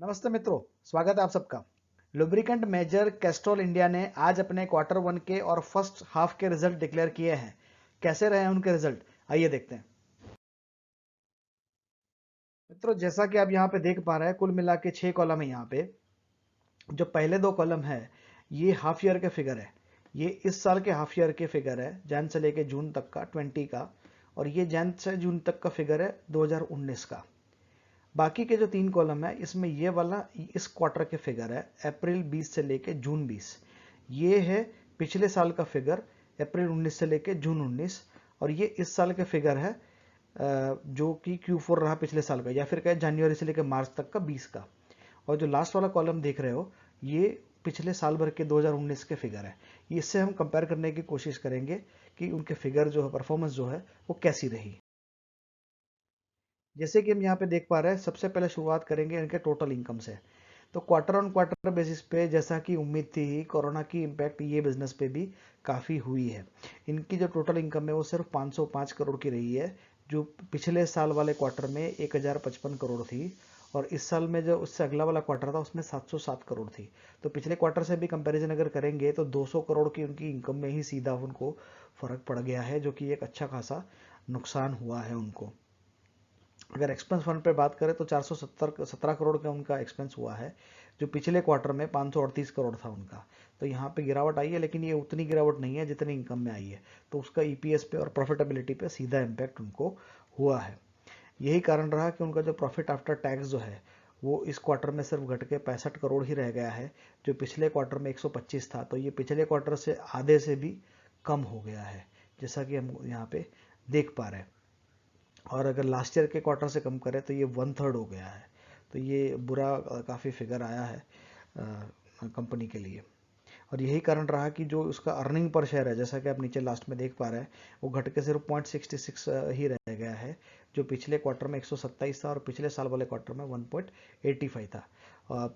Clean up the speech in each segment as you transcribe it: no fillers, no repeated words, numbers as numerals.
नमस्ते मित्रों, स्वागत है आप सबका। लुब्रिकेंट मेजर कैस्ट्रॉल इंडिया ने आज अपने क्वार्टर वन के और फर्स्ट हाफ के रिजल्ट डिक्लेयर किए हैं। कैसे रहे उनके रिजल्ट, आइए देखते हैं। मित्रों, जैसा कि आप यहाँ पे देख पा रहे हैं, कुल मिला के 6 कॉलम है यहाँ पे। जो पहले 2 कॉलम है ये हाफ ईयर के फिगर है। ये इस साल के हाफ ईयर के फिगर है, जैन से लेके जून तक का 20 का, और ये जैन से जून तक का फिगर है 2019 का। बाकी के जो 3 कॉलम है इसमें ये वाला इस क्वार्टर के फिगर है, अप्रैल 20 से लेके जून 20। ये है पिछले साल का फिगर, अप्रैल 19 से लेके जून 19। और ये इस साल के फिगर है जो कि Q4 रहा पिछले साल का, या फिर कहे जनवरी से लेकर मार्च तक का 20 का। और जो लास्ट वाला कॉलम देख रहे हो ये पिछले साल भर के 2019 के फिगर है। इससे हम कंपेयर करने की कोशिश करेंगे कि उनके फिगर जो है, परफॉर्मेंस जो है वो कैसी रही। जैसे कि हम यहाँ पे देख पा रहे हैं, सबसे पहले शुरुआत करेंगे इनके टोटल इनकम से। तो क्वार्टर ऑन क्वार्टर बेसिस पे, जैसा कि उम्मीद थी, कोरोना की इम्पैक्ट ये बिजनेस पे भी काफ़ी हुई है। इनकी जो टोटल इनकम है वो सिर्फ 505 करोड़ की रही है, जो पिछले साल वाले क्वार्टर में 1055 करोड़ थी। और इस साल में जो उससे अगला वाला क्वार्टर था उसमें 707 करोड़ थी। तो पिछले क्वार्टर से भी कंपैरिजन अगर करेंगे तो 200 करोड़ की उनकी इनकम में ही सीधा उनको फर्क पड़ गया है, जो कि एक अच्छा खासा नुकसान हुआ है उनको। अगर एक्सपेंस फंड पे बात करें तो 417 करोड़ का उनका एक्सपेंस हुआ है, जो पिछले क्वार्टर में 538 करोड़ था उनका। तो यहाँ पे गिरावट आई है, लेकिन ये उतनी गिरावट नहीं है जितनी इनकम में आई है। तो उसका ईपीएस पे और प्रॉफिटेबिलिटी पे सीधा इम्पैक्ट उनको हुआ है। यही कारण रहा कि उनका जो प्रॉफिट आफ्टर टैक्स जो है वो इस क्वार्टर में सिर्फ घट के 65 करोड़ ही रह गया है, जो पिछले क्वार्टर में 125 था। तो ये पिछले क्वार्टर से आधे से भी कम हो गया है, जैसा कि हम यहाँ पे देख पा रहे हैं। और अगर लास्ट ईयर के क्वार्टर से कम करें तो ये 1/3 हो गया है। तो ये बुरा काफ़ी फिगर आया है कंपनी के लिए। और यही कारण रहा कि जो उसका अर्निंग पर शेयर है, जैसा कि आप नीचे लास्ट में देख पा रहे हैं, वो घट के सिर्फ 0.66 ही रह गया है, जो पिछले क्वार्टर में 127 था और पिछले साल वाले क्वार्टर में 1.85 था।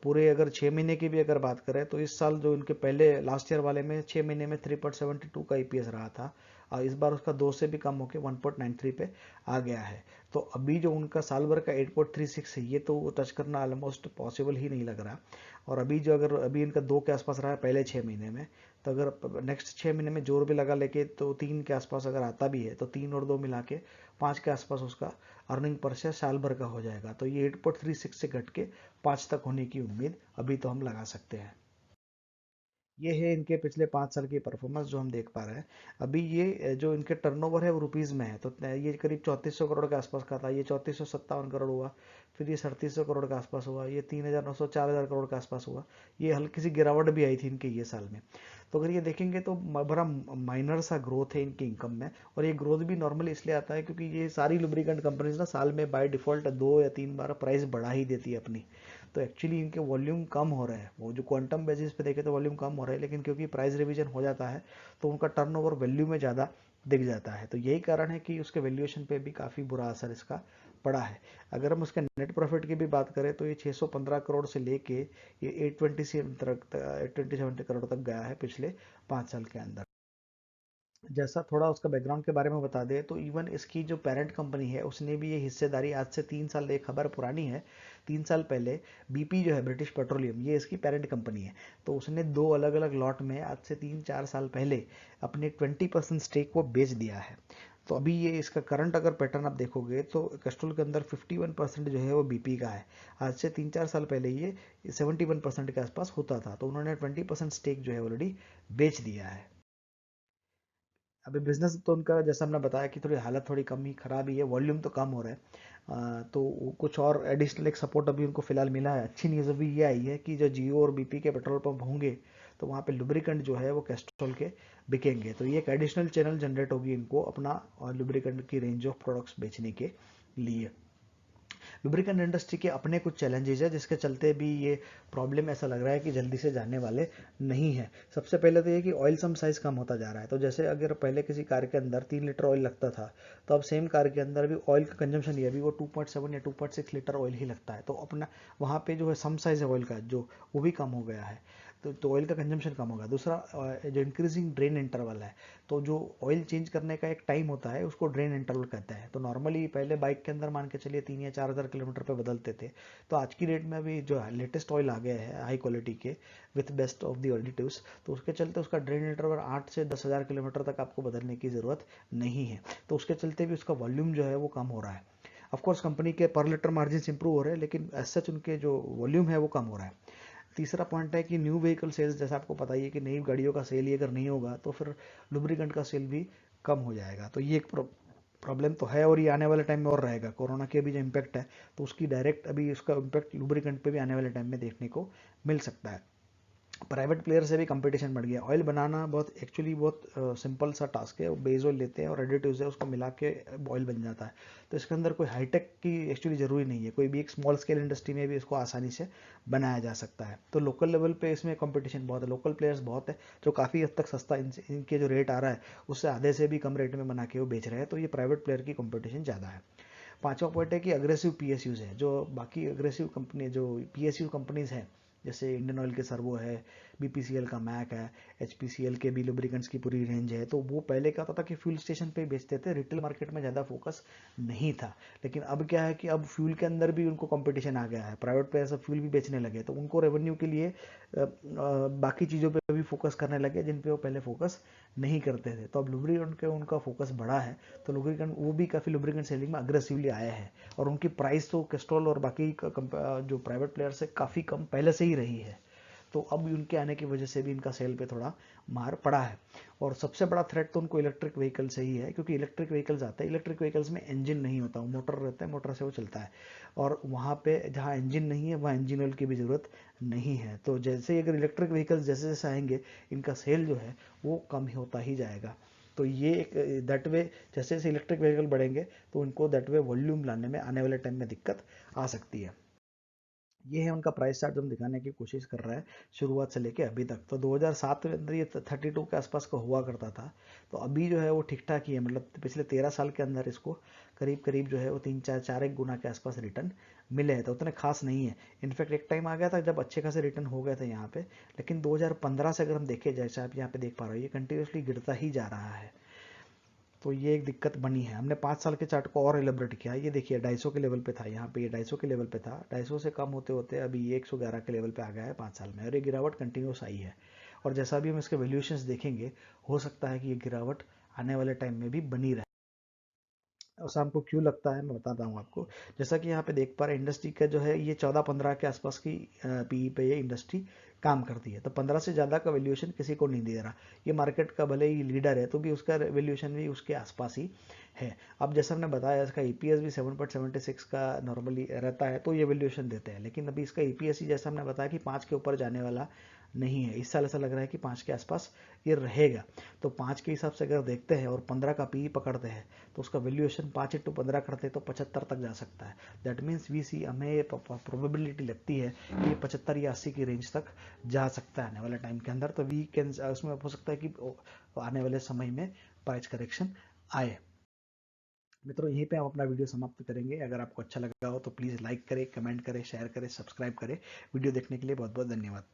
पूरे अगर 6 महीने की भी अगर बात करें तो इस साल जो इनके पहले लास्ट ईयर वाले में 6 महीने में 3.72 का ईपीएस रहा था, और इस बार उसका 2 से भी कम होकर 1.93 पे आ गया है। तो अभी जो उनका साल भर का 8.36 है, ये तो टच करना ऑलमोस्ट पॉसिबल ही नहीं लग रहा। और अभी जो अगर अभी इनका 2 के आसपास रहा है पहले 6 महीने में, तो अगर नेक्स्ट 6 महीने में जोर भी लगा लेके तो 3 के आसपास अगर आता भी है तो 3 और 2 मिला के 5 के आसपास उसका अर्निंग पर शेयर साल भर का हो जाएगा। तो ये 8.36 से घट के 5 तक होने की उम्मीद अभी तो हम लगा सकते हैं। ये है इनके पिछले 5 साल की परफॉर्मेंस जो हम देख पा रहे हैं। अभी ये जो इनके टर्नओवर है वो रुपीज़ में है, तो ये करीब 3400 करोड़ के आसपास का था, ये 3457 करोड़ हुआ। फिर ये 3700 करोड़ के आसपास हुआ, ये 3900 4000 करोड़ के आसपास हुआ। ये हल्की सी गिरावट भी आई थी इनके ये साल में। तो अगर ये देखेंगे तो बड़ा माइनर सा ग्रोथ है इनकी इनकम में। और ये ग्रोथ भी नॉर्मली इसलिए आता है क्योंकि ये सारी लुब्रिकेंट कंपनीज ना साल में बाय डिफॉल्ट 2 या 3 बार प्राइस बढ़ा ही देती है अपनी। तो एक्चुअली इनके वॉल्यूम कम हो रहा है, वो जो क्वांटम बेसिस पे देखे तो वॉल्यूम कम हो रहा है, लेकिन क्योंकि प्राइस रिवीजन हो जाता है तो उनका टर्नओवर वैल्यू में ज़्यादा दिख जाता है। तो यही कारण है कि उसके वैल्यूएशन पे भी काफ़ी बुरा असर इसका पड़ा है। अगर हम उसके नेट प्रॉफिट की भी बात करें तो ये 615 करोड़ से लेके ये 827 करोड़ तक गया है पिछले 5 साल के अंदर। जैसा थोड़ा उसका बैकग्राउंड के बारे में बता दें तो इवन इसकी जो पेरेंट कंपनी है उसने भी ये हिस्सेदारी आज से 3 साल, एक खबर पुरानी है, 3 साल पहले बीपी जो है ब्रिटिश पेट्रोलियम, ये इसकी पेरेंट कंपनी है, तो उसने 2 अलग अलग लॉट में आज से 3-4 साल पहले अपने 20% स्टेक को बेच दिया है। तो अभी ये इसका करंट अगर पैटर्न आप देखोगे तो कैस्ट्रोल के अंदर 51% जो है वो बीपी का है। आज से 3-4 साल पहले ये 71% के आसपास होता था, तो उन्होंने 20% स्टेक जो है ऑलरेडी बेच दिया है। अभी बिजनेस तो उनका जैसा हमने बताया कि थोड़ी हालत थोड़ी कम ही खराब ही है, वॉल्यूम तो कम हो रहा है। तो कुछ और एडिशनल एक सपोर्ट अभी उनको फिलहाल मिला है। अच्छी न्यूज़ अभी ये आई है कि जो जियो और बीपी के पेट्रोल पंप होंगे तो वहाँ पे लुब्रिकेंट जो है वो कैस्ट्रॉल के बिकेंगे, तो ये एक एडिशनल चैनल जनरेट होगी इनको अपना लुब्रिकेंट की रेंज ऑफ प्रोडक्ट्स बेचने के लिए। लुब्रिकेंट इंडस्ट्री के अपने कुछ चैलेंजेस है जिसके चलते भी ये प्रॉब्लम ऐसा लग रहा है कि जल्दी से जाने वाले नहीं है। सबसे पहले तो ये कि ऑयल सम साइज कम होता जा रहा है। तो जैसे अगर पहले किसी कार के अंदर 3 लीटर ऑयल लगता था, तो अब सेम कार के अंदर भी ऑयल का कंजम्पशन ये भी वो 2.7 या 2.6 लीटर ऑयल ही लगता है। तो अपना वहाँ पे जो है सम साइज है ऑयल का जो वो भी कम हो गया है। तो ऑयल का कंजम्पशन कम होगा। दूसरा जो इंक्रीजिंग ड्रेन इंटरवल है, तो जो ऑयल चेंज करने का एक टाइम होता है उसको ड्रेन इंटरवल कहते हैं। तो नॉर्मली पहले बाइक के अंदर मान के चलिए 3 या 4 हज़ार किलोमीटर पे बदलते थे, तो आज की डेट में अभी जो लेटेस्ट ऑयल आ गया है हाई क्वालिटी के with best of the additives, तो उसके चलते उसका ड्रेन इंटरवल 8 से 10 हज़ार किलोमीटर तक आपको बदलने की ज़रूरत नहीं है। तो उसके चलते भी उसका वॉल्यूम जो है वो कम हो रहा है। ऑफकोर्स कंपनी के पर लीटर मार्जिन इंप्रूव हो रहे हैं, लेकिन एज सच उनके जो वॉल्यूम है वो कम हो रहा है। तीसरा पॉइंट है कि न्यू व्हीकल सेल्स, जैसा आपको पता ही है कि नई गाड़ियों का सेल ही अगर नहीं होगा तो फिर लुब्रिकेंट का सेल भी कम हो जाएगा। तो ये एक प्रॉब्लम तो है, और ये आने वाले टाइम में और रहेगा। कोरोना के अभी जो इम्पैक्ट है, तो उसकी डायरेक्ट अभी उसका इम्पैक्ट लुब्रिकेंट पे भी आने वाले टाइम में देखने को मिल सकता है। प्राइवेट प्लेयर से भी कंपटीशन बढ़ गया। ऑयल बनाना बहुत एक्चुअली बहुत सिंपल सा टास्क है। वो बेस ऑयल लेते हैं और एडिटिव्स है उसको मिला के ऑयल बन जाता है। तो इसके अंदर कोई हाईटेक की एक्चुअली ज़रूरी नहीं है, कोई भी एक स्मॉल स्केल इंडस्ट्री में भी इसको आसानी से बनाया जा सकता है। तो लोकल लेवल पे इसमें कंपटीशन बहुत है, लोकल प्लेयर्स बहुत है जो काफ़ी हद तक सस्ता इनके जो रेट आ रहा है उससे आधे से भी कम रेट में बना के वो बेच रहे हैं। तो ये प्राइवेट प्लेयर की कंपटीशन ज़्यादा है। पांचवा पॉइंट है कि अग्रेसिव पीएसयूज है। जो बाकी अग्रेसिव कंपनी जो पीएसयू कंपनीज हैं, जैसे इंडियन ऑयल के सर्वो है, बीपीसीएल का मैक है, एचपीसीएल के भी लुब्रिकेंट्स की पूरी रेंज है, तो वो पहले क्या होता था कि फ्यूल स्टेशन पे बेचते थे, रिटेल मार्केट में ज़्यादा फोकस नहीं था। लेकिन अब क्या है कि अब फ्यूल के अंदर भी उनको कंपटीशन आ गया है, प्राइवेट प्लेयर्स अब फ्यूल भी बेचने लगे, तो उनको रेवेन्यू के लिए बाकी चीज़ों पे भी फोकस करने लगे जिन पे वो पहले फोकस नहीं करते थे। तो अब लुब्रिकेंट के उनका फोकस बढ़ा है, तो लुब्रिकेंट वो भी काफ़ी लुब्रिकेंट सेलिंग में अग्रेसिवली आए हैं, और उनकी प्राइस तो कैस्ट्रॉल और बाकी जो प्राइवेट प्लेयर से काफ़ी कम पहले से ही रही है। तो अब उनके आने की वजह से भी इनका सेल पे थोड़ा मार पड़ा है। और सबसे बड़ा थ्रेट तो उनको इलेक्ट्रिक व्हीकल से ही है, क्योंकि इलेक्ट्रिक व्हीकल्स आते हैं, इलेक्ट्रिक व्हीकल्स में इंजन नहीं होता, वो मोटर रहता है, मोटर से वो चलता है, और वहाँ पे जहाँ इंजन नहीं है वहाँ इंजन ऑयल की भी ज़रूरत नहीं है। तो जैसे ही अगर इलेक्ट्रिक व्हीकल्स जैसे जैसे आएंगे, इनका सेल जो है वो कम होता ही जाएगा। तो ये एक दैट वे, जैसे जैसे इलेक्ट्रिक व्हीकल बढ़ेंगे तो उनको दैट वे वॉल्यूम लाने में आने वाले टाइम में दिक्कत आ सकती है। ये है उनका प्राइस चार्ट जो हम दिखाने की कोशिश कर रहा है शुरुआत से लेके अभी तक। तो 2007 के अंदर ये 32 के आसपास का हुआ करता था, तो अभी जो है वो ठीक ठाक ही है। मतलब पिछले 13 साल के अंदर इसको करीब करीब जो है वो 3 4 4 1 गुना के आसपास रिटर्न मिले हैं, तो उतने खास नहीं है। इनफैक्ट एक टाइम आ गया था जब अच्छे खासे रिटर्न हो गए थे यहाँ पे, लेकिन 2015 से अगर हम देखें, जैसे आप यहाँ पे देख पा रहे हो, ये कंटिन्यूसली गिरता ही जा रहा है। तो ये एक दिक्कत बनी है। हमने 5 साल के चार्ट को और एलिब्रेट किया। ये देखिए 250 के लेवल पे था, यहाँ पे ये 250 के लेवल पे था, 250 से कम होते होते अभी ये 111 के लेवल पे आ गया है 5 साल में, और ये गिरावट कंटिन्यूस आई है। और जैसा भी हम इसके वैल्यूएशंस देखेंगे, हो सकता है कि ये गिरावट आने वाले टाइम में भी बनी रहे। ऐसा हमको क्यों लगता है मैं बताता हूँ आपको। जैसा कि यहाँ पे देख पा रहे हैं, इंडस्ट्री का जो है ये 14-15 के आसपास की पीई पे ये इंडस्ट्री काम करती है, तो 15 से ज़्यादा का वैल्यूएशन किसी को नहीं दे रहा। ये मार्केट का भले ही लीडर है, तो भी उसका वैल्यूएशन भी उसके आसपास ही है। अब जैसा हमने बताया, इसका ईपीएस भी 7.76 का नॉर्मली रहता है, तो ये वैल्यूएशन देते हैं। लेकिन अभी इसका ईपीएस ही जैसा हमने बताया कि 5 के ऊपर जाने वाला नहीं है। इस साल ऐसा लग रहा है कि 5 के आसपास ये रहेगा। तो 5 के हिसाब से अगर देखते हैं और 15 का पीई पकड़ते हैं, तो उसका वैल्यूएशन 5 × 15 करते हैं तो 75 तक जा सकता है। दैट मीन्स वी सी, हमें प्रोबेबिलिटी लगती है कि 75 या 80 की रेंज तक जा सकता है आने वाले टाइम के अंदर। तो वी कैन, उसमें हो सकता है कि आने वाले समय में प्राइस करेक्शन आए। मित्रों, यहीं पे हम अपना वीडियो समाप्त करेंगे। अगर आपको अच्छा लगा हो तो प्लीज़ लाइक करें, कमेंट करें, शेयर करें, सब्सक्राइब करें। वीडियो देखने के लिए बहुत बहुत धन्यवाद।